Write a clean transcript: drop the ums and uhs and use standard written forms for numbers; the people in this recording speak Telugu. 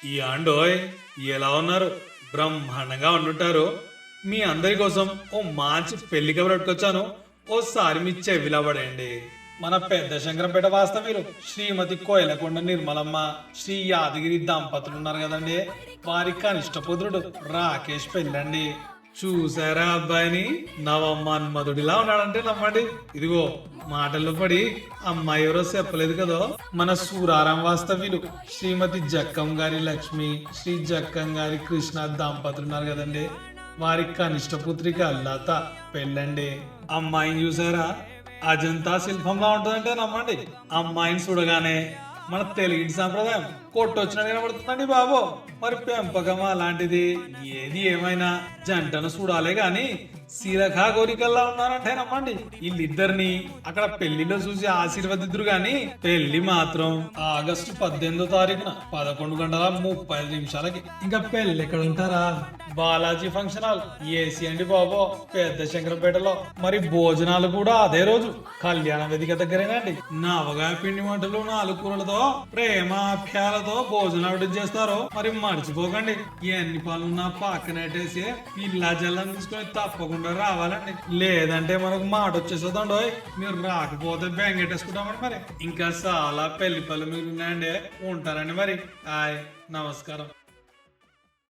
ఈ ఆండోయ్ ఎలా ఉన్నారు? బ్రహ్మాండంగా ఉండుంటారు. మీ అందరి కోసం ఓ మంచి పెళ్లి కబురు పట్టుకొచ్చాను. ఓసారి మీ చెవిలా పడండి. మన పెద్ద శంకరంపేట వాస్తవ్యులు శ్రీమతి కోయలకొండ నిర్మలమ్మ, శ్రీ యాదగిరి దంపతులు ఉన్నారు కదండి. వారి కనిష్ట పుత్రుడు రాకేష్ పెళ్ళండి. చూసారా అబ్బాయిని? నవమన్మధుడిలా ఉన్నాడంటే నమ్మండి. ఇదిగో మాటల్లో పడి అమ్మాయి ఎవరో చెప్పలేదు కదా. మన సూరారాం వాస్తవ్యులు శ్రీమతి జక్కం గారి లక్ష్మి, శ్రీ జక్కం గారి కృష్ణ దంపతులు ఉన్నారు కదండి. వారి కనిష్ట పుత్రిక లత పెళ్ళండి. అమ్మాయిని చూసారా? అజంతా శిల్పంగా ఉంటుందంటే నమ్మండి. అమ్మాయిని చూడగానే మన తెలుగు సాంప్రదాయం కొట్టొచ్చినట్టు కనబడుతుందండి బాబు. మరి పెంపకం అలాంటిది. ఏది ఏమైనా జంటను చూడాలే గాని సీరఖా కోరికల్లా ఉన్నారంటే నమ్మండి. వీళ్ళిద్దరిని అక్కడ పెళ్లిలో చూసి ఆశీర్వదిద్దురు గాని పెళ్లి మాత్రం ఆగస్టు 18వ తారీఖున 11:35 ఇంకా పెళ్లి ఎక్కడ ఉంటారా? బాలాజీ ఫంక్షన్ హాల్ ఏసీ అండి బాబు, పెద్ద శంకరపేటలో. మరి భోజనాలు కూడా అదే రోజు కళ్యాణ వేదిక దగ్గరేనండి. నవగా పిండి వంటలు 4 కూరలతో ప్రేమాభ్యాలతో భోజనాలు చేస్తారో మరి మర్చిపోకండి. ఎన్ని పనులున్నా పక్కనట్టేసి పిల్లా జల్లని తీసుకొని తప్పకుండా రావాలండి. లేదంటే మనకు మాట వచ్చేస్తుందో, మీరు రాకపోతే బెంగెట్టేసుకుంటామండి. మరి ఇంకా చాలా పెళ్లి పనులు మీరు ఉన్నాయండి. ఉంటారండి మరి. హాయ్, నమస్కారం.